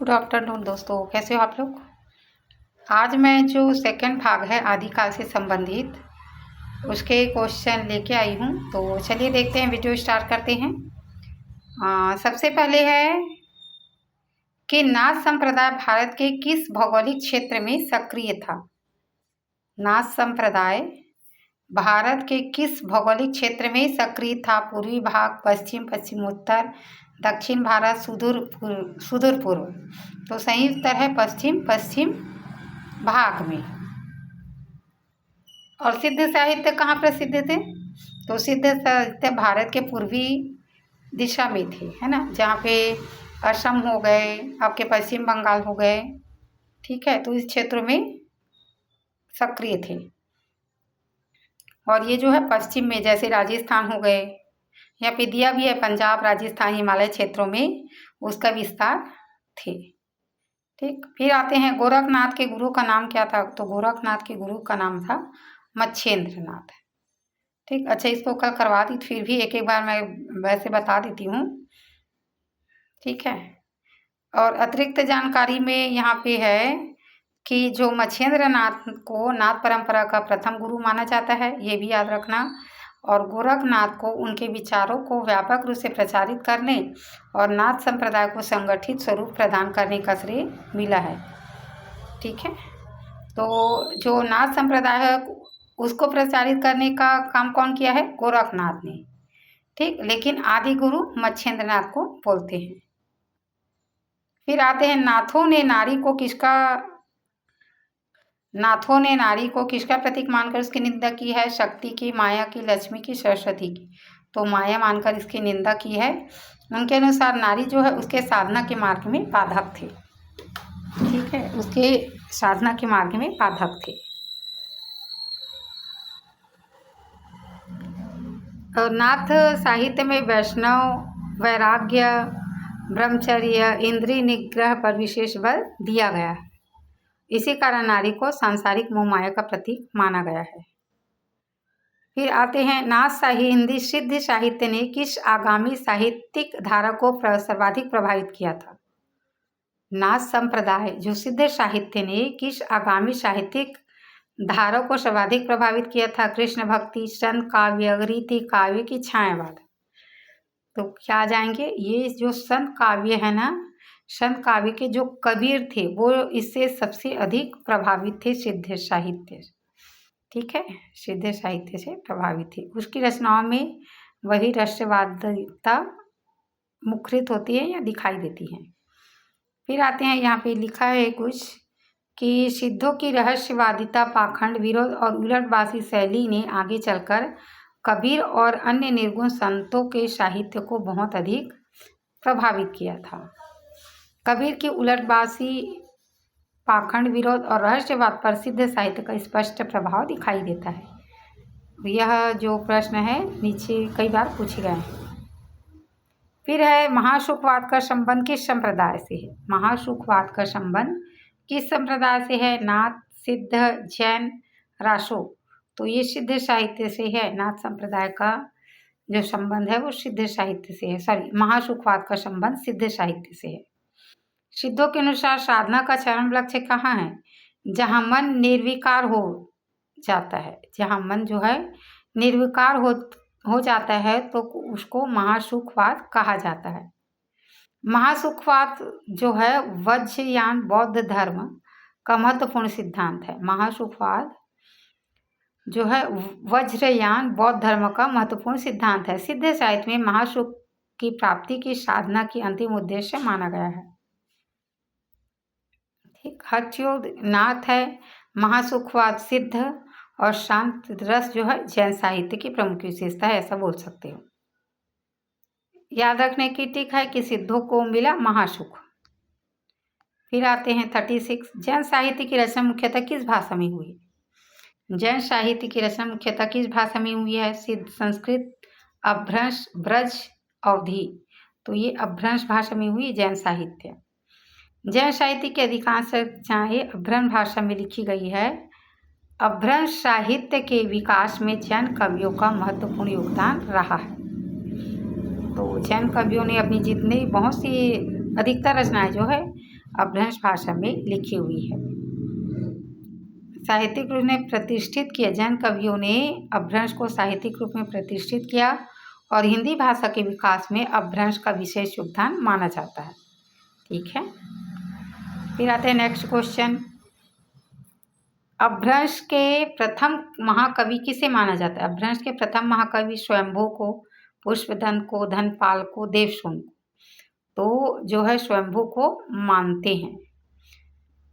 Good afternoon दोस्तों, कैसे हो आप लोग। आज मैं जो सेकंड भाग है आदिकाल से संबंधित उसके क्वेश्चन लेके आई हूँ। तो चलिए देखते हैं, वीडियो स्टार्ट करते हैं। सबसे पहले है कि नाथ संप्रदाय भारत के किस भौगोलिक क्षेत्र में सक्रिय था। नाथ संप्रदाय भारत के किस भौगोलिक क्षेत्र में सक्रिय था। पूर्वी भाग, पश्चिम, पश्चिमोत्तर, दक्षिण भारत, सुदूर पूर्व। तो सही उत्तर है पश्चिम भाग में। और सिद्ध साहित्य कहाँ प्रसिद्ध थे। तो सिद्ध साहित्य भारत के पूर्वी दिशा में थे, है ना, जहाँ पे असम हो गए, आपके पश्चिम बंगाल हो गए, ठीक है, तो इस क्षेत्रों में सक्रिय थे। और ये जो है पश्चिम में, जैसे राजस्थान हो गए, यहाँ पे दिया भी है पंजाब, राजस्थान, हिमालय क्षेत्रों में उसका विस्तार थे। ठीक, फिर आते हैं गोरखनाथ के गुरु का नाम क्या था। तो गोरखनाथ के गुरु का नाम था मच्छेंद्र नाथ। ठीक, अच्छा, इसको कल करवा दी, फिर भी एक बार मैं वैसे बता देती हूँ, ठीक है। और अतिरिक्त जानकारी में यहाँ पे है कि जो मच्छेंद्र नाथ को नाथ परंपरा का प्रथम गुरु माना जाता है, ये भी याद रखना। और गोरखनाथ को उनके विचारों को व्यापक रूप से प्रचारित करने और नाथ संप्रदाय को संगठित स्वरूप प्रदान करने का श्रेय मिला है, ठीक है। तो जो नाथ संप्रदाय है उसको प्रचारित करने का काम कौन किया है, गोरखनाथ ने, ठीक। लेकिन आदि गुरु मच्छेंद्र नाथ को बोलते हैं। फिर आते हैं नाथों ने नारी को किसका प्रतीक मानकर उसकी निंदा की है। शक्ति की, माया की, लक्ष्मी की, सरस्वती की। तो माया मानकर इसकी निंदा की है। उनके अनुसार नारी जो है उसके साधना के मार्ग में बाधक थे, ठीक है, उसके साधना के मार्ग में बाधक थे। और नाथ साहित्य में वैष्णव, वैराग्य, ब्रह्मचर्य, इंद्रिय निग्रह पर विशेष बल दिया गया है। इसी कारण नारी को सांसारिक मोह माया का प्रतीक माना गया है। फिर आते हैं नाथ हिंदी सिद्ध साहित्य ने किस आगामी साहित्यिक धारा को सर्वाधिक प्रभावित किया था। नाथ संप्रदाय जो सिद्ध साहित्य ने किस आगामी साहित्यिक धारा को सर्वाधिक प्रभावित किया था। कृष्ण भक्ति, संत काव्य, रीति काव्य की छायावाद। तो क्या जाएंगे, ये जो संत काव्य है ना, संत काव्य के जो कबीर थे वो इससे सबसे अधिक प्रभावित थे सिद्ध साहित्य, ठीक है, सिद्ध साहित्य से प्रभावित थे। उसकी रचनाओं में वही रहस्यवादिता मुखरित होती है या दिखाई देती है। फिर आते हैं, यहाँ पे लिखा है कुछ कि सिद्धों की रहस्यवादिता, पाखंड, विरोध और उलटबाजी शैली ने आगे चलकर कबीर और अन्य निर्गुण संतों के साहित्य को बहुत अधिक प्रभावित किया था। कबीर की उलटबाजी, पाखंड, विरोध और रहस्यवाद पर सिद्ध साहित्य का स्पष्ट प्रभाव दिखाई देता है। यह जो प्रश्न है नीचे कई बार पूछे गए हैं। फिर है महाशुकवाद का संबंध किस संप्रदाय से है। महाशुकवाद का संबंध किस संप्रदाय से है। नाथ, सिद्ध, जैन, रासो। तो ये सिद्ध साहित्य से है। नाथ संप्रदाय का जो संबंध है वो सिद्ध साहित्य से है। महाशुकवाद का संबंध सिद्ध साहित्य से है। सिद्धों के अनुसार साधना का चरम लक्ष्य कहाँ है, जहाँ मन निर्विकार हो जाता है। जहाँ मन जो है निर्विकार हो जाता है तो उसको महासुखवाद कहा जाता है। महासुखवाद जो है वज्रयान बौद्ध धर्म का महत्वपूर्ण सिद्धांत है। महासुखवाद जो है वज्रयान बौद्ध धर्म का महत्वपूर्ण सिद्धांत है। सिद्ध साहित्य में महासुख की प्राप्ति की साधना की अंतिम उद्देश्य माना गया है। ठीक, हठयोग नाथ है, महासुखवाद सिद्ध और शांत रस जो है जैन साहित्य की प्रमुख विशेषता है, ऐसा बोल सकते हो। याद रखने की टिक है कि सिद्धों को मिला महासुख। फिर आते हैं 36, जैन साहित्य की रचना मुख्यतः किस भाषा में हुई। जैन साहित्य की रचना मुख्यतः किस भाषा में हुई है। सिद्ध, संस्कृत, अभ्रंश, ब्रज, अवधी। तो ये अभ्रंश भाषा में हुई जैन साहित्य। जैन साहित्य की अधिकांश रचनाएं अभ्रंश भाषा में लिखी गई है। अभ्रंश साहित्य के विकास में जैन कवियों का महत्वपूर्ण योगदान रहा है। तो जैन कवियों ने अपनी जितनी बहुत सी अधिकतर रचनाएं जो है अपभ्रंश भाषा में लिखी हुई है। साहित्यिक रूप में प्रतिष्ठित किया, जैन कवियों ने अपभ्रंश को साहित्यिक रूप में प्रतिष्ठित किया और हिंदी भाषा के विकास में अपभ्रंश का विशेष योगदान माना जाता है। ठीक है, फिर आते हैं नेक्स्ट क्वेश्चन। अपभ्रंश के प्रथम महाकवि किसे माना जाता है? अपभ्रंश के प्रथम महाकवि स्वयंभू को, पुष्पदंत को, धनपाल को, देवसेन को। तो जो है स्वयंभू को मानते हैं।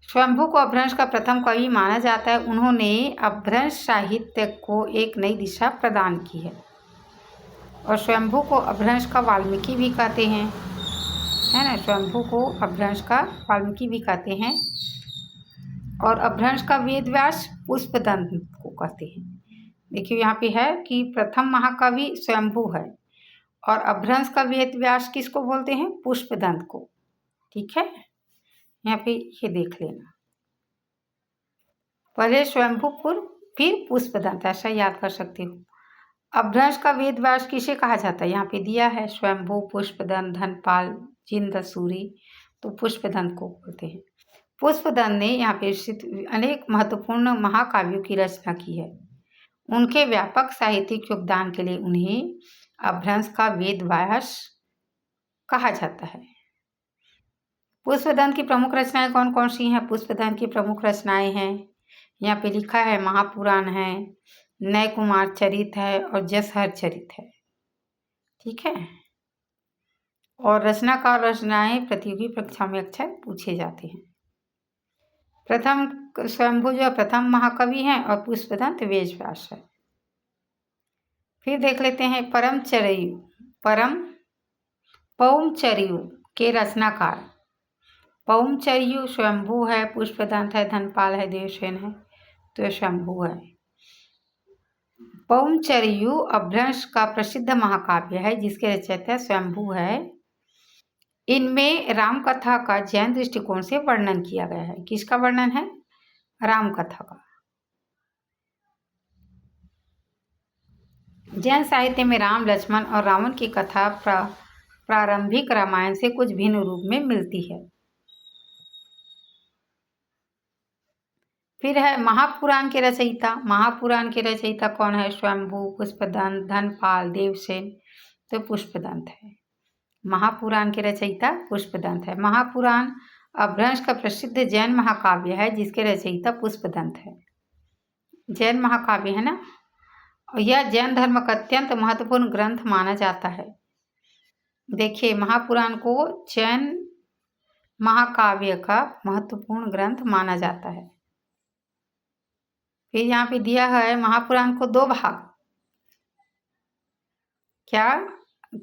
स्वयंभू को अपभ्रंश का प्रथम कवि माना जाता है। उन्होंने अपभ्रंश साहित्य को एक नई दिशा प्रदान की है और स्वयंभू को अपभ्रंश का वाल्मीकि भी कहते हैं, है ना। स्वयंभू को अपभ्रंश का वाल्मीकि भी कहते हैं और अपभ्रंश का वेदव्यास पुष्पदंत को कहते हैं। देखिए यहाँ पे है कि प्रथम महाकवि स्वयंभू है और अपभ्रंश का वेदव्यास किसको बोलते हैं? पुष्पदंत को। ठीक है, यहाँ पे ये देख लेना, पहले स्वयंभूपुर फिर पुष्पदंत, ऐसा याद कर सकते हो। अपभ्रंश का वेदव्यास किसे कहा जाता है? यहाँ पे दिया है स्वयंभू, पुष्पदंत, धनपाल, जिनदसूरी। तो पुष्पदंत को बोलते हैं। पुष्पदंत ने यहाँ पे अनेक महत्वपूर्ण महाकाव्यों की रचना की है। उनके व्यापक साहित्यिक योगदान के लिए उन्हें अपभ्रंश का वेदव्यास कहा जाता है। पुष्पदंत की प्रमुख रचनाएं कौन कौन सी हैं? पुष्पदंत की प्रमुख रचनाएं हैं, यहाँ पे लिखा है महापुराण है, नय कुमार चरित है और जसहर चरित है। ठीक है, और रचनाकार रचनाएं प्रतियोगी परीक्षा में अक्सर पूछे जाते हैं। प्रथम स्वयंभू जो प्रथम महाकवि हैं और पुष्पदंत वेदव्यास है। फिर देख लेते हैं पौमचर्यु के रचनाकार। पौमचर्यु स्वयंभू है, पुष्पदंत है, धनपाल है, देवसेन है। तो स्वयंभू है। पौमचर्यु अपभ्रंश का प्रसिद्ध महाकाव्य है जिसके रचयिता स्वयंभू है। इनमें राम कथा का जैन दृष्टिकोण से वर्णन किया गया है। किसका वर्णन है? राम कथा का। जैन साहित्य में राम, लक्ष्मण और रावण की कथा प्रारंभिक रामायण से कुछ भिन्न रूप में मिलती है। फिर है महापुराण के रचयिता। महापुराण के रचयिता कौन है? स्वयंभू, पुष्पदंत, धनपाल, देवसेन। तो पुष्पदंत है। महापुराण के रचयिता पुष्पदंत है। महापुराण अपभ्रंश का प्रसिद्ध जैन महाकाव्य है जिसके रचयिता पुष्पदंत है। जैन महाकाव्य है ना, और यह जैन धर्म का अत्यंत महत्वपूर्ण ग्रंथ माना जाता है। देखिए, महापुराण को जैन महाकाव्य का महत्वपूर्ण ग्रंथ माना जाता है। फिर यहाँ पे दिया है महापुराण को दो भाग, क्या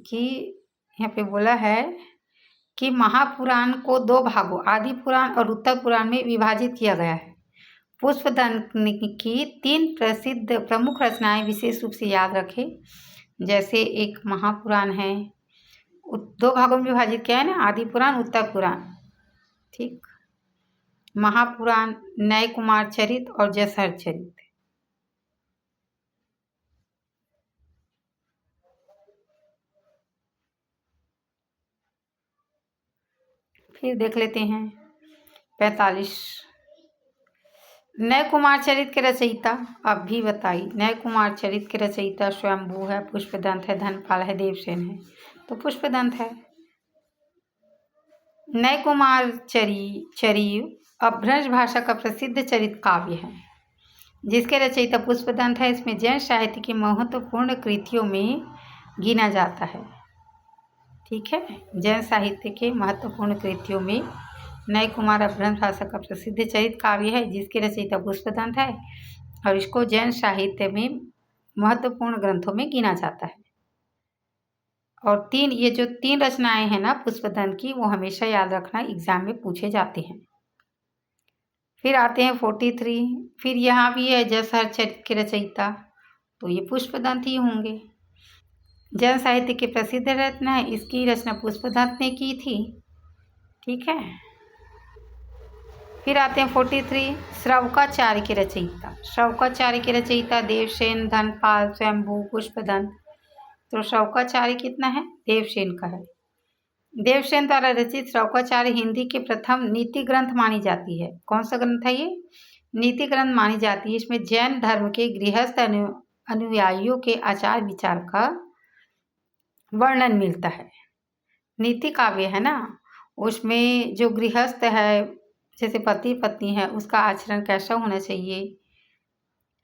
कि यहाँ पे बोला है कि महापुराण को दो भागों, आदि पुराण और उत्तर पुराण में विभाजित किया गया है। पुष्पदंत की 3 प्रसिद्ध प्रमुख रचनाएं विशेष रूप से याद रखें। जैसे एक महापुराण है, 2 भागों में विभाजित किया है ना, आदि पुराण, उत्तर पुराण। ठीक, महापुराण, नय कुमार चरित और जसहर चरित। फिर देख लेते हैं 45। नय कुमार चरित के रचयिता, अब भी बताइए। नय कुमार चरित के रचयिता स्वयंभू है, पुष्पदंत है, धनपाल है, देवसेन है। तो पुष्पदंत है। नय कुमार चरियु अपभ्रंश भाषा का प्रसिद्ध चरित काव्य है जिसके रचयिता पुष्पदंत है। इसमें जैन साहित्य की महत्वपूर्ण कृतियों में गिना जाता है। ठीक है, जैन साहित्य के महत्वपूर्ण कृतियों में नय कुमार अपभ्रंश भाषा का प्रसिद्ध चरित काव्य है जिसके रचयिता पुष्पदंत है और इसको जैन साहित्य में महत्वपूर्ण ग्रंथों में गिना जाता है। और ये जो 3 रचनाएं हैं ना पुष्पदंत की, वो हमेशा याद रखना, एग्जाम में पूछे जाते हैं। फिर आते हैं 43। फिर यहाँ भी है जसहर चरित के रचयिता, तो ये पुष्पदंत ही होंगे। जैन साहित्य की प्रसिद्ध रचना है, इसकी रचना पुष्पदंत ने की थी। ठीक है, फिर आते हैं 43 श्रवकाचार्य के रचयिता। श्रवकाचार्य के रचयिता देवसेन, धनपाल, स्वयंभू, पुष्पदंत। तो श्रवकाचार्य कितना है? देवसेन का है। देवसेन द्वारा रचित शौकाचार्य हिंदी के प्रथम नीति ग्रंथ मानी जाती है। कौन सा ग्रंथ है ये? नीति ग्रंथ मानी जाती है। इसमें जैन धर्म के गृहस्थ अनुयायियों के आचार विचार का वर्णन मिलता है। नीति काव्य है ना, उसमें जो गृहस्थ है, जैसे पति पत्नी है, उसका आचरण कैसा होना चाहिए,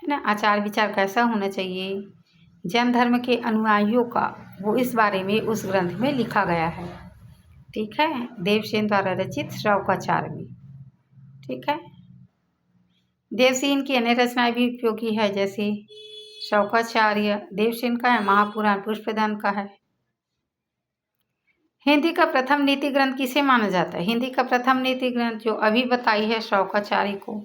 है ना, आचार विचार कैसा होना चाहिए, जैन धर्म के अनुयायियों का, वो इस बारे में उस ग्रंथ में लिखा गया है। ठीक है, देवसेन द्वारा रचित शौकाचार्य में। ठीक है, देवसेन की अन्य रचनाएं भी उपयोगी है, जैसे शौकाचार्य देवसेन का है, महापुराण पुष्पदंत का है। हिंदी का प्रथम नीति ग्रंथ किसे माना जाता है? हिंदी का प्रथम नीति ग्रंथ जो अभी बताई है शौकाचार्य को,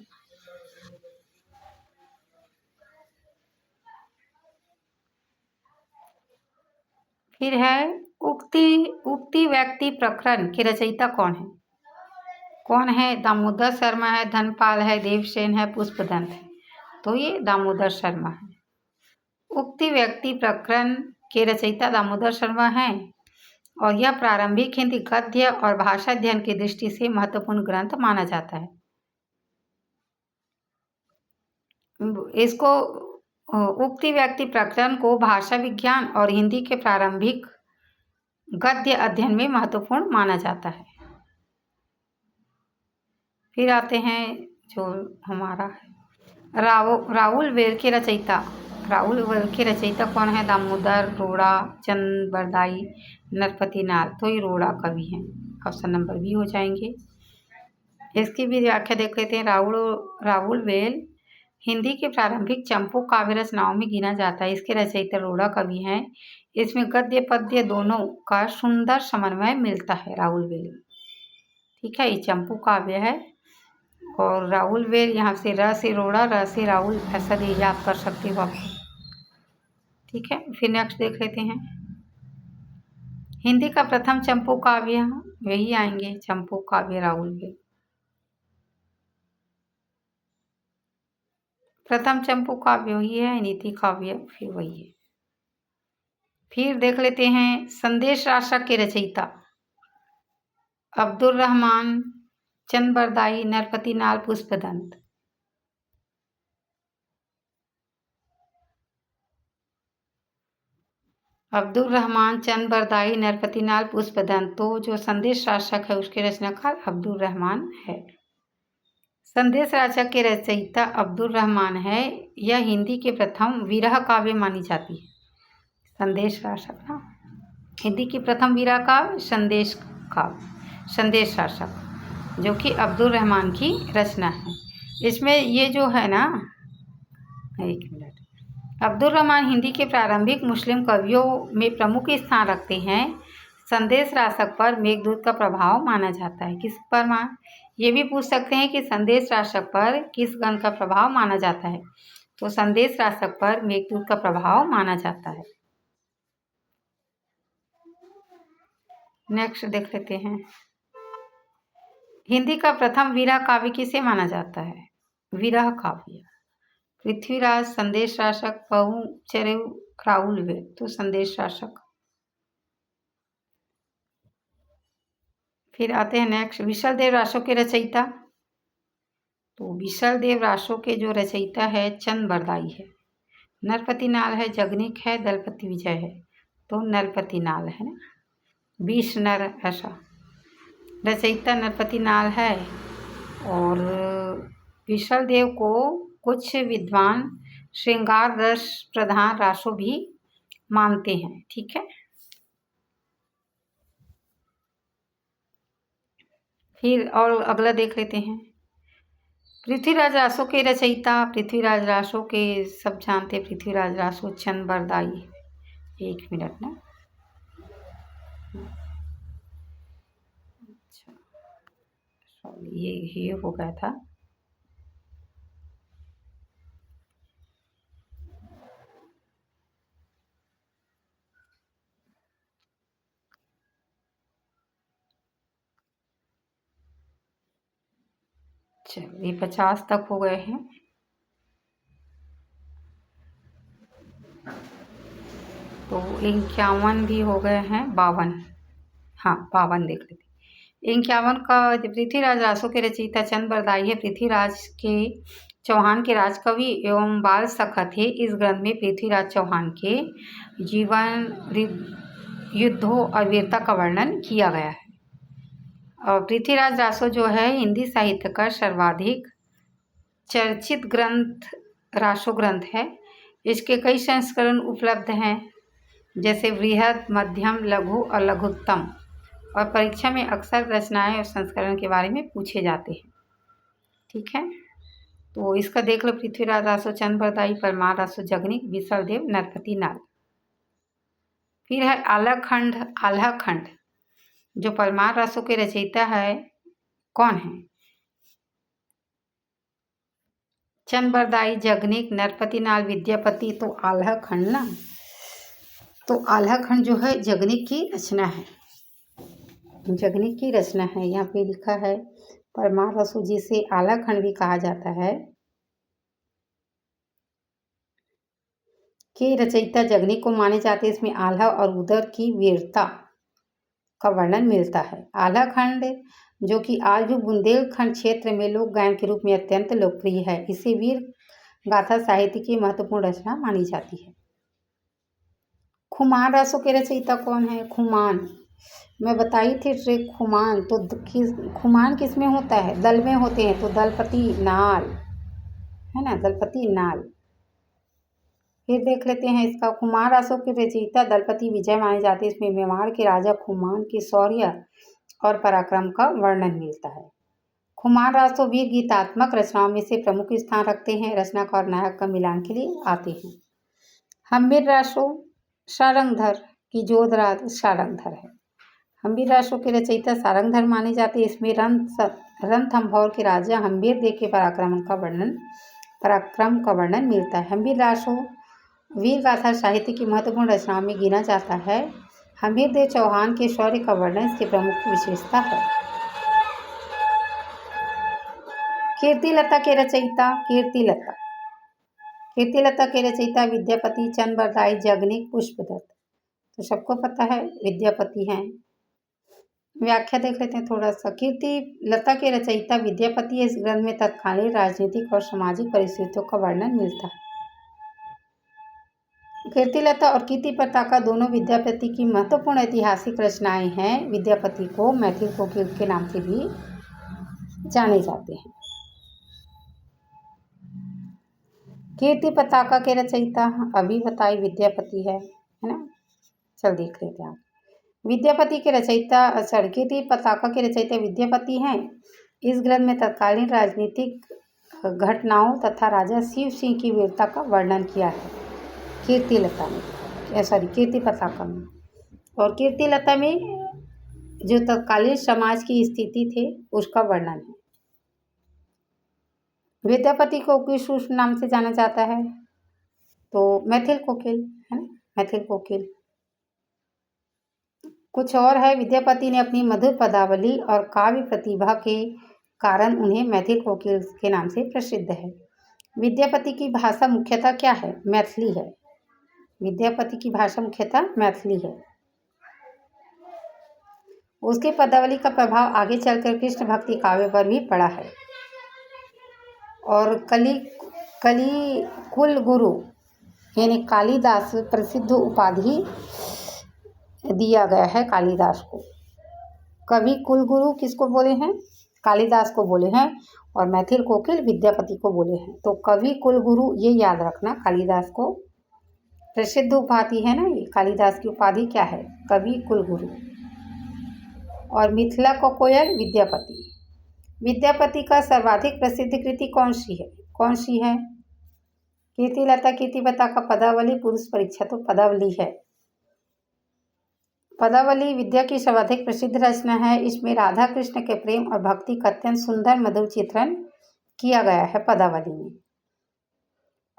फिर है उक्ति व्यक्ति प्रकरण के रचयिता कौन है? कौन है? दामोदर शर्मा है, धनपाल है, देवसेन है, पुष्पदंत है। तो ये दामोदर शर्मा है। उक्ति व्यक्ति प्रकरण के रचयिता दामोदर शर्मा हैं और यह प्रारंभिक हिंदी गद्य और भाषा अध्ययन की दृष्टि से महत्वपूर्ण ग्रंथ माना जाता है। इसको उक्ति व्यक्ति प्रकरण को भाषा विज्ञान और हिंदी के प्रारंभिक गद्य अध्ययन में महत्वपूर्ण माना जाता है। फिर आते हैं जो हमारा राहुल वेल के रचयिता। राहुल वेल के रचयिता कौन है? दामोदर, रोड़ा, चंद बरदाई, नरपति नाथ। तो ये रोड़ा कवि हैं, ऑप्शन नंबर बी हो जाएंगे। इसकी भी व्याख्या देख लेते हैं। राहुल वेल हिंदी के प्रारंभिक चंपू काव्य रचनाओं में गिना जाता है। इसके रचयिता रोड़ा कवि हैं। इसमें गद्य पद्य दोनों का सुंदर समन्वय मिलता है राहुल वेल में। ठीक है, ये चंपू काव्य है। और राहुल वेल, यहाँ से र से रोड़ा, र से राहुल, ऐसा भी याद कर सकते हो आप। ठीक है, फिर नेक्स्ट देख लेते हैं। हिंदी का प्रथम चंपू काव्य, वही आएंगे चंपू काव्य राहुल वेल। प्रथम चंपू काव्य वही है, नीति काव्य फिर वही है। फिर देख लेते हैं संदेश राशक के रचयिता। अब्दुल रहमान, चंद बरदाई, नरपति नाल, पुष्पदंत। अब्दुल रहमान, चंद बरदाई, नरपति नाल, पुष्पदंत। तो जो संदेश राशक है उसके रचनाकार अब्दुल रहमान है। संदेश राशक के रचयिता अब्दुल रहमान है। यह हिंदी के प्रथम विरह काव्य मानी जाती है। संदेश राशक ना, हिंदी की प्रथम विरह काव्य संदेश राशक, जो कि अब्दुल रहमान की रचना है। इसमें ये जो है ना, एक मिनट, अब्दुल रहमान हिंदी के प्रारंभिक मुस्लिम कवियों में प्रमुख स्थान रखते हैं। संदेश राशक पर मेघदूत का प्रभाव माना जाता है। किस पर ये भी पूछ सकते हैं कि संदेश राशक पर किस गण का प्रभाव माना जाता है। तो संदेश राशक पर मेघदूत का प्रभाव माना जाता है। नेक्स्ट देख लेते हैं। हिंदी का प्रथम विरह काव्य किसे माना जाता है? विरह काव्य पृथ्वीराज, संदेश राशक, पहू चरेव, राहुल वेल। तो संदेश राशक। फिर आते हैं नेक्स्ट, विशल देव रासो के रचयिता। तो विशल देव रासो के जो रचयिता है चंद बरदाई है। नरपति नाल है, जगनिक है, दलपति विजय है। तो नरपति नाल है ना, 20 नर, ऐसा रचयिता नरपति नाल है। और विशल देव को कुछ विद्वान श्रृंगार रस प्रधान रासो भी मानते हैं। ठीक है, फिर और अगला देख लेते हैं। पृथ्वीराज रासो के रचयिता। पृथ्वीराज रासो के सब जानते, पृथ्वीराज रासो, चंद बरदाई। एक मिनट ना, अच्छा ये हो गया था। चलिए 50 तक हो गए हैं। तो 51 भी हो गए हैं, 52। हाँ 52 देख लेते। 51 का पृथ्वीराज रासो के रचयिता चंद बरदाई है। पृथ्वीराज के चौहान के राजकवि एवं बाल सखा थे। इस ग्रंथ में पृथ्वीराज चौहान के जीवन, युद्धों और वीरता का वर्णन किया गया है। और पृथ्वीराज रासो जो है हिंदी साहित्य का सर्वाधिक चर्चित ग्रंथ रासो ग्रंथ है। इसके कई संस्करण उपलब्ध हैं, जैसे बृहद, मध्यम, लघु और लघुत्तम। और परीक्षा में अक्सर रचनाएं और संस्करण के बारे में पूछे जाते हैं। ठीक है, तो इसका देख लो। पृथ्वीराज रासो, चंद बरदाई, परमार रासो, जगनिक, विसलदेव, नरपति नाल। फिर है आल्हा खंड। आल्हा खंड जो परमार रासो के रचयिता है कौन है? चंद बरदाई, जगनिक, नरपति नाल, विद्यापति। तो आल्हा खंड ना, तो आल्हा खंड जो है जगनिक की रचना है। जगनिक की रचना है। यहाँ पे लिखा है परमार रासो, जिसे आल्हा खंड भी कहा जाता है, के रचयिता जगनिक को माने जाते हैं। इसमें आल्हा और उदर की वीरता का वर्णन मिलता है। आल्हा खंड जो कि आज भी बुंदेलखंड क्षेत्र में लोक गायन के रूप में अत्यंत लोकप्रिय है। इसे वीर गाथा साहित्य की महत्वपूर्ण रचना मानी जाती है। खुमान रासो के रचयिता कौन है? खुमान, मैं बताई थी ट्रिक। खुमान तो खुमान किस में होता है? दल में होते हैं, तो दलपति नाल है ना, दलपति नाल। फिर देख लेते हैं इसका। खुमान रासो के रचयिता दलपति विजय माने जाते हैं। इसमें मेवाड़ के राजा खुमान के शौर्य और पराक्रम का वर्णन मिलता है। खुमान रासो वीर गीतात्मक रचनाओं में से प्रमुख स्थान रखते हैं। रचनाकार और नायक का मिलान के लिए आते हैं। हम्बीर रासो सारंगधर की जोधराज सारंगधर है। हम्बीर रासो के रचयिता सारंगधर माने जाते हैं। इसमें रणथंभौर के राजा हम्बीर देव के पराक्रम का वर्णन मिलता है। हम्बीर रासो वीर गाथा साहित्य की महत्वपूर्ण रचनाओं में गिना जाता है। हम्बीर देव चौहान के शौर्य का वर्णन इसकी प्रमुख विशेषता है। कीर्तिलता के रचयिता कीर्तिलता के रचयिता विद्यापति, चंद बरदाई, जगनिक, पुष्पदत्त। तो सबको पता है विद्यापति हैं। व्याख्या देख लेते हैं थोड़ा सा। कीर्तिलता के रचयिता विद्यापति है। इस ग्रंथ में तत्कालीन राजनीतिक और सामाजिक परिस्थितियों का वर्णन मिलता है। कीर्तिलता और कीर्ति पताका दोनों विद्यापति की महत्वपूर्ण ऐतिहासिक रचनाएं हैं। विद्यापति को मैथिल कोकिल के नाम से भी जाने जाते हैं। कीर्ति पताका के रचयिता अभी बताई विद्यापति है ना। चल देख लेते हैं। विद्यापति के रचयिता कीर्ति पताका के रचयिता विद्यापति हैं। इस ग्रंथ में तत्कालीन राजनीतिक घटनाओं तथा राजा शिव सिंह की वीरता का वर्णन किया है कीर्तिलता में, कीर्ति पताका में। और कीर्तिलता में जो तत्कालीन समाज की स्थिति थे उसका वर्णन है। विद्यापति को किस उस नाम से जाना जाता है? तो मैथिल कोकिल है ना, मैथिल कोकिल। कुछ और है। विद्यापति ने अपनी मधुर पदावली और काव्य प्रतिभा के कारण उन्हें मैथिल कोकिल के नाम से प्रसिद्ध है। विद्यापति की भाषा मुख्यतः क्या है? मैथिली है। विद्यापति की भाषा मुख्यतः मैथिली है। उसकी पदावली का प्रभाव आगे चलकर कृष्ण भक्ति काव्य पर भी पड़ा है। और कली कुल गुरु यानी कालिदास प्रसिद्ध उपाधि दिया गया है कालिदास को। कवि कुलगुरु किसको बोले हैं? कालिदास को बोले हैं। और मैथिल कोकिल विद्यापति को बोले हैं। तो कवि कुलगुरु ये याद रखना, कालिदास को प्रसिद्ध उपाधि है ना, ये कालिदास की उपाधि क्या है? कवि कुलगुरु। और मिथिला को कोयल विद्यापति। विद्यापति का सर्वाधिक प्रसिद्ध कृति कौन सी है? कीर्तिलता, कीर्ति पताका, पदावली, पुरुष परीक्षा। तो पदावली है। पदावली विद्या की सर्वाधिक प्रसिद्ध रचना है। इसमें राधा कृष्ण के प्रेम और भक्ति का अत्यंत सुंदर मधुर चित्रण किया गया है पदावली में।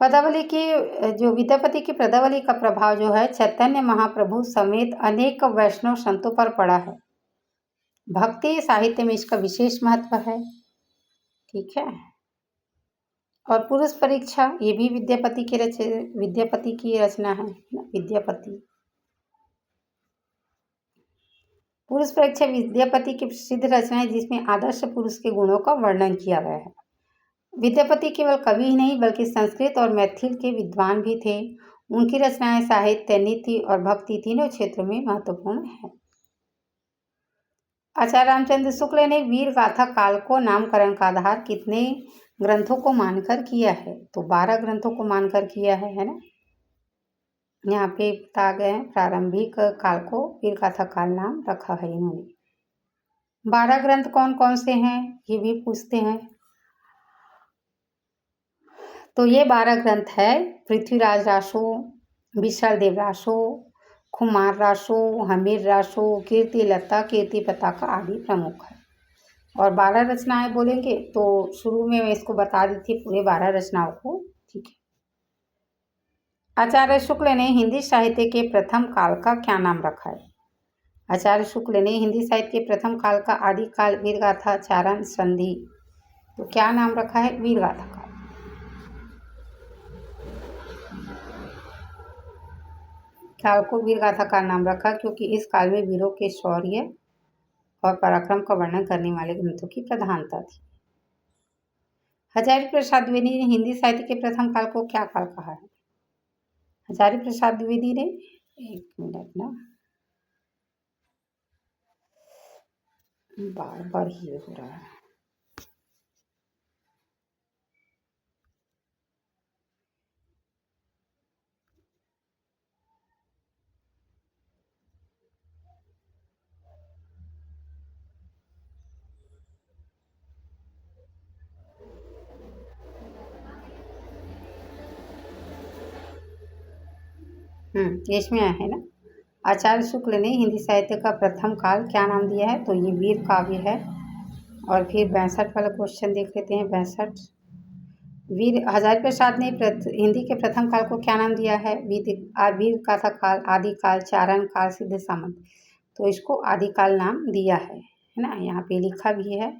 पदावली की जो विद्यापति की पदावली का प्रभाव जो है चैतन्य महाप्रभु समेत अनेक वैष्णव संतों पर पड़ा है। भक्ति साहित्य में इसका विशेष महत्व है। ठीक है। और पुरुष परीक्षा ये भी विद्यापति की रचना है। विद्यापति पुरुष परीक्षा विद्यापति की प्रसिद्ध रचना है जिसमें आदर्श पुरुष के गुणों का वर्णन किया गया है। विद्यापति केवल कवि ही नहीं बल्कि संस्कृत और मैथिल के विद्वान भी थे। उनकी रचनाएं साहित्य, नीति और भक्ति तीनों क्षेत्रों में महत्वपूर्ण है। आचार्य रामचंद्र शुक्ल ने वीर गाथा काल को नामकरण का आधार कितने ग्रंथों को मानकर किया है? तो 12 ग्रंथों को मानकर किया है ना। यहाँ पे बता गए हैं प्रारंभिक काल को वीर गाथा काल नाम रखा है इन्होंने। 12 ग्रंथ कौन कौन से हैं ये भी पूछते हैं। तो ये 12 ग्रंथ है पृथ्वीराज रासो, विशाल देव रासो, खुमार रासो, हमीर रासो, कीर्ति लता, कीर्ति पताका आदि प्रमुख है। और 12 रचनाएं बोलेंगे तो शुरू में मैं इसको बता दी थी पूरे 12 रचनाओं को। ठीक है। आचार्य शुक्ल ने हिंदी साहित्य के प्रथम काल का क्या नाम रखा है? आचार्य शुक्ल ने हिंदी साहित्य के प्रथम काल का आदि काल वीरगाथा चारण संधि तो क्या नाम रखा है? वीरगाथा काल। काल को वीरगाथा काल नाम रखा क्योंकि इस काल में वीरों के शौर्य और पराक्रम का वर्णन करने वाले ग्रंथों की प्रधानता थी। हजारी प्रसाद द्विवेदी ने हिंदी साहित्य के प्रथम काल को क्या काल कहा है? हजारी प्रसाद द्विवेदी ने, एक मिनट ना, बार बार ही हो रहा है। इसमें है ना। आचार्य शुक्ल ने हिंदी साहित्य का प्रथम काल क्या नाम दिया है? तो ये वीर काव्य है। और फिर 62 वाला क्वेश्चन देख लेते हैं। 62 हजारी प्रसाद ने हिंदी के प्रथम काल को क्या नाम दिया है? वीर गाथा काल, आदि काल, चारण काल, सिद्ध सामंत। तो इसको आदि काल नाम दिया है ना। यहाँ पे लिखा भी है।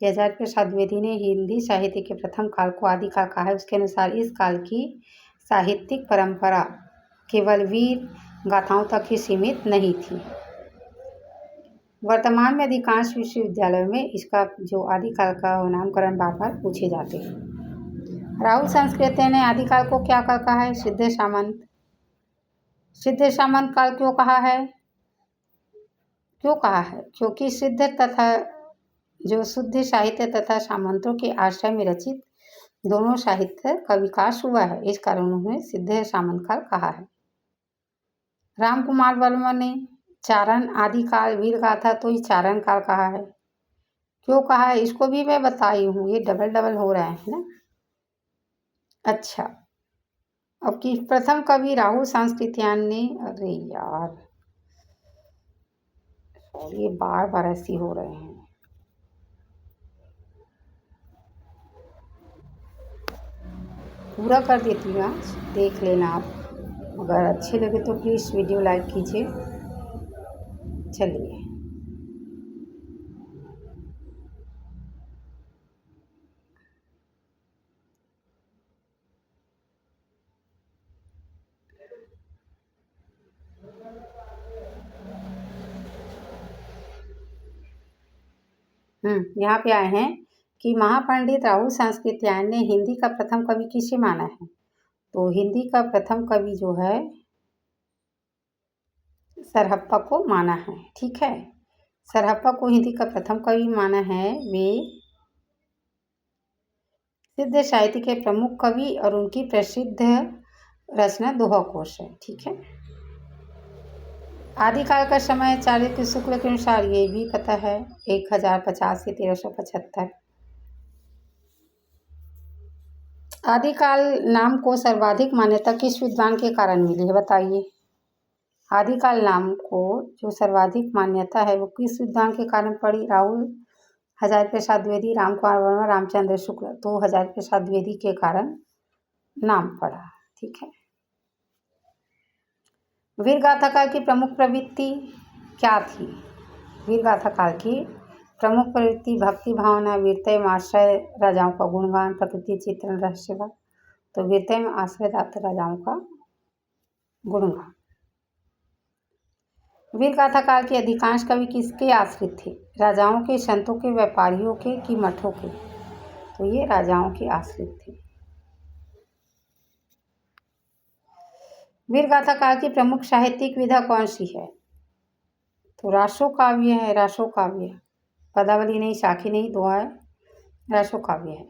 हजारी प्रसाद द्विवेदी ने हिंदी साहित्य के प्रथम काल को आदि काल कहा है। उसके अनुसार इस काल की साहित्यिक परंपरा केवल वीर गाथाओं तक ही सीमित नहीं थी। वर्तमान में अधिकांश विश्वविद्यालयों में इसका जो आदिकाल का नामकरण बार बार पूछे जाते हैं। राहुल संस्कृत ने आदिकाल को क्या काल कहा है? सिद्ध सामंत। सिद्ध सामंत काल क्यों कहा है? क्योंकि सिद्ध तथा जो शुद्ध साहित्य तथा सामंतों के आश्रय में रचित दोनों साहित्य का विकास हुआ है। इस कारण उन्होंने सिद्ध सामंत काल कहा है। राम कुमार वर्मा ने चारण आदि काल वीर गाथा तो ये चारण काल कहा है। क्यों कहा है इसको भी मैं बताई हूँ। ये डबल हो रहा है ना। अच्छा, अब की प्रथम कवि राहुल संस्कृत्यायन ने, अरे यार सॉरी ये बार ऐसी हो रहे हैं। पूरा कर देती हूँ, आज देख लेना आप। अगर अच्छे लगे तो प्लीज़ वीडियो लाइक कीजिए। चलिए, यहाँ पे आए हैं कि महापंडित राहुल संस्कृत्यायन ने हिंदी का प्रथम कवि किसे माना है? तो हिंदी का प्रथम कवि जो है सरहप्पा को माना है। ठीक है, सरहप्पा को हिंदी का प्रथम कवि माना है। वे सिद्ध साहित्य के प्रमुख कवि और उनकी प्रसिद्ध रचना दोहा कोश है। ठीक है। आदिकाल का समय चाणक्य शुक्ल के अनुसार ये भी पता है 1050 से 1375। आदिकाल नाम को सर्वाधिक मान्यता किस विद्वान के कारण मिली है? बताइए। आदिकाल नाम को जो सर्वाधिक मान्यता है वो किस विद्वान के कारण पड़ी? राहुल, हजारी प्रसाद द्विवेदी, राम कुमार वर्मा, रामचंद्र शुक्ल। तो हजारी प्रसाद द्विवेदी के कारण नाम पड़ा। ठीक है। वीर गाथा काल की प्रमुख प्रवृत्ति क्या थी? वीर गाथा काल की प्रमुख प्रवृत्ति भक्ति भावना, वीरता में आश्रय, राजाओं का गुणगान, प्रकृति चित्रण, रहस्यवाद। तो वीरता में आश्रय राजाओं का गुणगान। वीर गाथा काल के अधिकांश कवि किसके आश्रित थे? राजाओं के, संतों के, व्यापारियों के कि मठों के? तो ये राजाओं के आश्रित थे। वीर गाथा काल की प्रमुख साहित्यिक विधा कौन सी है? तो रासो काव्य है, रासो काव्य। पदावली नहीं, साखी नहीं, दोहा है, रासो काव्य है।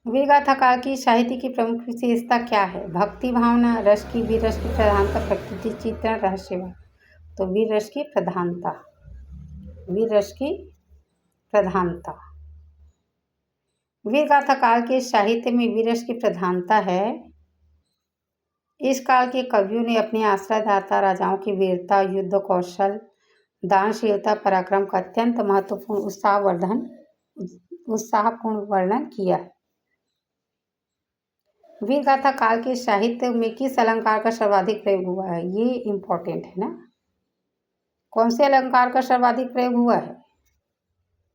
वीर गाथा काल की साहित्य की प्रमुख विशेषता क्या है? भक्ति भावना, रस की, वीर रस की प्रधानता, प्रकृति चित्रण, रहस्यवाद। तो वीर रस की प्रधानता, वीर रस की प्रधानता। वीर गाथा काल के साहित्य में वीर रस की प्रधानता है। इस काल के कवियों ने अपने आश्रयदाता राजाओं की वीरता, युद्ध कौशल, दानशीलता, पराक्रम का अत्यंत महत्वपूर्ण उत्साहपूर्ण वर्णन किया है। वीर गाथा काल के साहित्य में किस अलंकार का सर्वाधिक प्रयोग हुआ है? ये इम्पोर्टेंट है ना। कौन से अलंकार का सर्वाधिक प्रयोग हुआ है?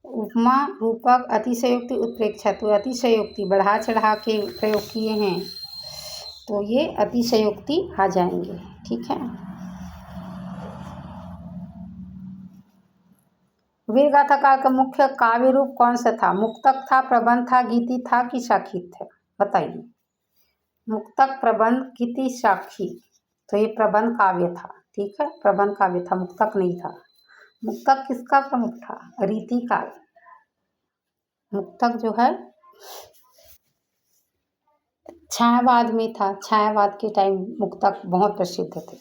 उपमा, रूपक, अतिशयोक्ति, उत्प्रेक्षा। तो अतिशयोक्ति, बढ़ा चढ़ा के प्रयोग किए हैं, तो ये अतिशयोक्ति आ जाएंगे। ठीक है। वीर गाथा काल का मुख्य काव्य रूप कौन सा था? मुक्तक था, प्रबंध था, गीति था कि साखी था? बताइए। मुक्तक, प्रबंध, गीति, साखी। तो ये प्रबंध काव्य था। ठीक है, प्रबंध काव्य था, मुक्तक नहीं था। मुक्तक किसका प्रमुख था? रीतिकाल। मुक्तक जो है छायावाद में था, छायावाद के टाइम मुक्तक बहुत प्रसिद्ध थे।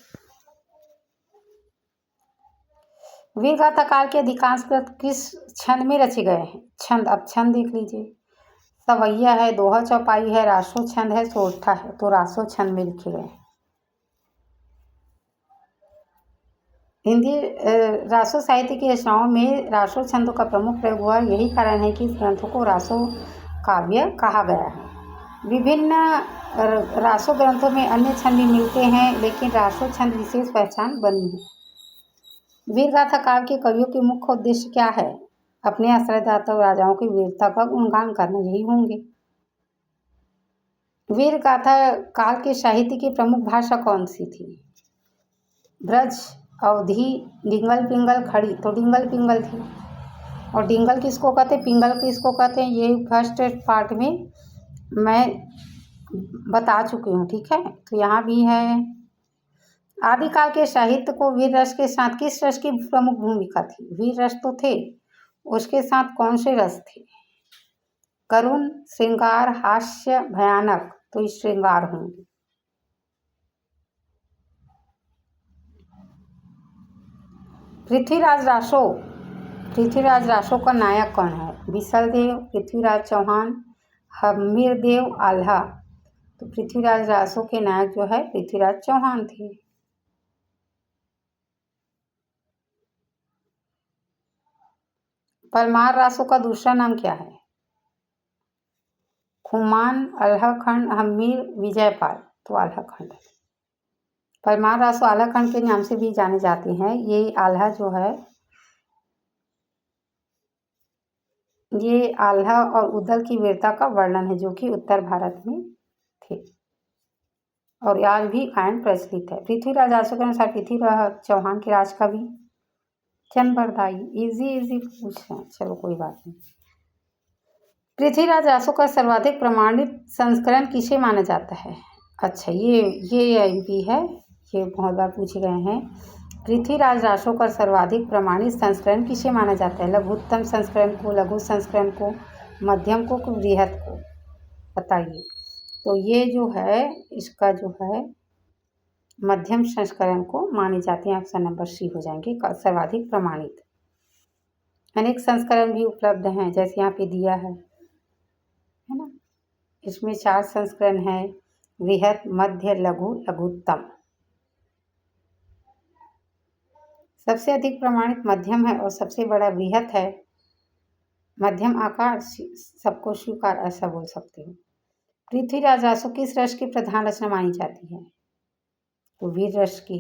वीर गाथा काल के अधिकांश ग्रंथ किस छंद में रचे गए हैं? छंद, अब छंद देख लीजिए। सवैया है, दोहा चौपाई है, रासो छंद है, सोरठा है। तो रासो छंद में लिखे गए हैं। हिंदी रासो साहित्य की रचनाओं में रासो छंदों का प्रमुख प्रयोग हुआ। यही कारण है कि इस ग्रंथों को रासो काव्य कहा गया है। विभिन्न रासो ग्रंथों में अन्य छंद भी मिलते हैं, लेकिन रासो छंद विशेष पहचान बनी है। वीर गाथा काल के कवियों के मुख्य उद्देश्य क्या है? अपने आश्रयदाता और राजाओं की वीरता का गुणगान करना, यही होंगे। वीर गाथा काल के साहित्य की प्रमुख भाषा कौन सी थी? ब्रज, अवधी, डिंगल पिंगल, खड़ी। तो डिंगल पिंगल थी। और डिंगल किसको कहते हैं, पिंगल किसको कहते हैं, ये फर्स्ट पार्ट में मैं बता चुकी हूँ। ठीक है, तो यहाँ भी है। आदिकाल के साहित्य को वीर रस के साथ किस रस की प्रमुख भूमिका थी? वीर रस तो थे, उसके साथ कौन से रस थे? करुण, श्रृंगार, हास्य, भयानक। तो ये श्रृंगार होंगे। पृथ्वीराज रासो का नायक कौन है? विसल देव, पृथ्वीराज चौहान, हमीर देव, आल्हा। तो पृथ्वीराज रासो के नायक जो है पृथ्वीराज चौहान थे। परमार रासो का दूसरा नाम क्या है? खुमान, आल्हाखंड, हमीर, विजयपाल। तो आल्हाखंड। परमार रासो आल्हाखंड के नाम से भी जाने जाते हैं। ये आल्हा जो है, ये आल्हा और उदल की वीरता का वर्णन है, जो कि उत्तर भारत में थे और आज भी गायन प्रचलित है। पृथ्वीराज रासो के अनुसार पृथ्वीराज चौहान के राज का भी चंबरदाई। इजी पूछ रहे हैं, चलो कोई बात नहीं। पृथ्वीराज रासो का सर्वाधिक प्रमाणित संस्करण किसे माना जाता है? अच्छा, ये एमपी है, ये बहुत बार पूछे गए हैं। पृथ्वीराज रासो का सर्वाधिक प्रमाणित संस्करण किसे माना जाता है? लघुत्तम संस्करण को, लघु संस्करण को, मध्यम को, बृहत को? बताइए। तो ये जो है, इसका जो है मध्यम संस्करण को माने जाते हैं। ऑप्शन नंबर सी हो जाएंगे सर्वाधिक प्रमाणित। अनेक संस्करण भी उपलब्ध हैं, जैसे यहाँ पे दिया है ना। इसमें 4 संस्करण हैं: बृहत, मध्य, लघु, लघुत्तम। सबसे अधिक प्रमाणित मध्यम है और सबसे बड़ा बृहत है। मध्यम आकार सबको स्वीकार, ऐसा बोल सकते हो। पृथ्वीराज रासो किस रस की प्रधान रचना मानी जाती है? तो वीर रस की।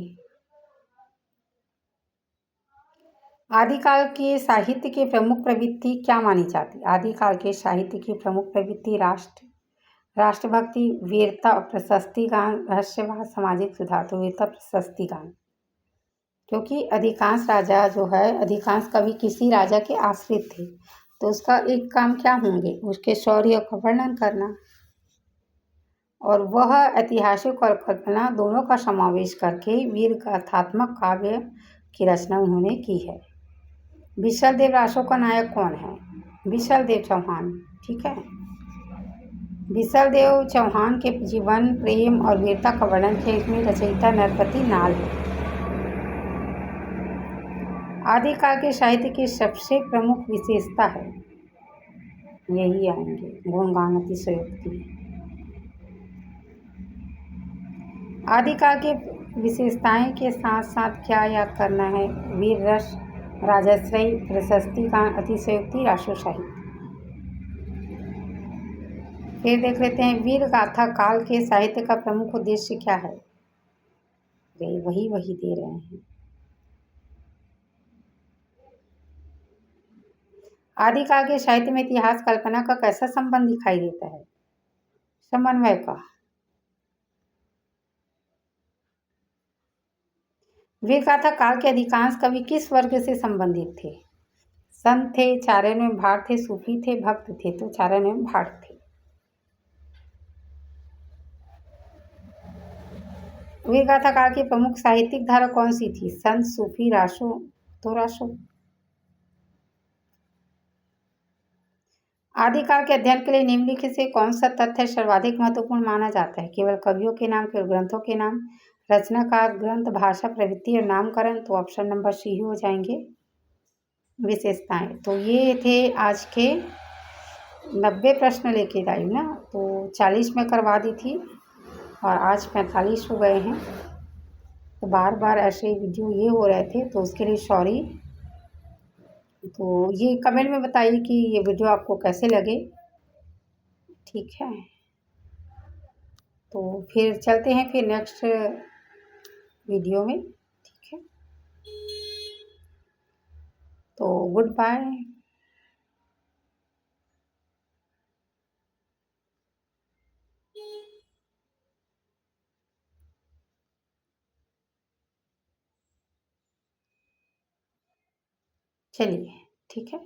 आदिकाल के साहित्य की प्रमुख प्रवृत्ति क्या मानी जाती? आदिकाल के साहित्य की प्रमुख प्रवृत्ति राष्ट्रभक्ति, वीरता, प्रशस्ति गान, रहस्यवाद, सामाजिक सुधार। तो वीरता, प्रशस्ति गान। क्योंकि अधिकांश राजा जो है, अधिकांश कवि किसी राजा के आश्रित थे, तो उसका एक काम क्या होंगे, उसके शौर्य का वर्णन करना, और वह ऐतिहासिक और कल्पना दोनों का समावेश करके वीर गाथात्मक काव्य की रचना उन्होंने की है। विशल देव रासो का नायक कौन है? विशल देव चौहान। ठीक है, विशल देव चौहान के जीवन, प्रेम और वीरता का वर्णन किया। इसमें रचयिता नरपति नाल है। आदिकाल के साहित्य की सबसे प्रमुख विशेषता है, यही आएंगे, गुणगान अतिशयोक्ति। आदिकाल के विशेषताएं के साथ साथ क्या याद करना है? वीर रस, राजश्रय, प्रशस्ति गान, अतिशयोक्ति, रासोसाहित्य। फिर देख लेते हैं, वीर गाथा काल के साहित्य का प्रमुख उद्देश्य क्या है? वही दे रहे हैं। आदिकाल के साहित्य में इतिहास कल्पना का कैसा संबंध दिखाई देता है? समन्वय का। वीर गाथा काल के अधिकांश कवि किस वर्ग से संबंधित थे? संत थे, चारण एवं भाट थे, सूफी थे, भक्त थे। तो चारण एवं भाट थे। वीर गाथा काल की प्रमुख साहित्यिक धारा कौन सी थी? संत, सूफी, रासो। तो रासो। आदिकाल के अध्ययन के लिए निम्नलिखित से कौन सा तथ्य सर्वाधिक महत्वपूर्ण माना जाता है? केवल कवियों के नाम, केवल ग्रंथों के नाम, रचनाकार, ग्रंथ, भाषा, प्रवृत्ति और नामकरण। तो ऑप्शन नंबर सी ही हो जाएंगे विशेषताएं। तो ये थे आज के 90 प्रश्न लेके आई ना, तो 40 में करवा दी थी और आज 45 हो गए हैं। तो बार बार ऐसे वीडियो ये हो रहे थे, तो उसके लिए सॉरी। तो ये कमेंट में बताइए कि ये वीडियो आपको कैसे लगे। ठीक है, तो फिर चलते हैं फिर नेक्स्ट वीडियो में। ठीक है, तो गुड बाय। चलिए, ठीक है।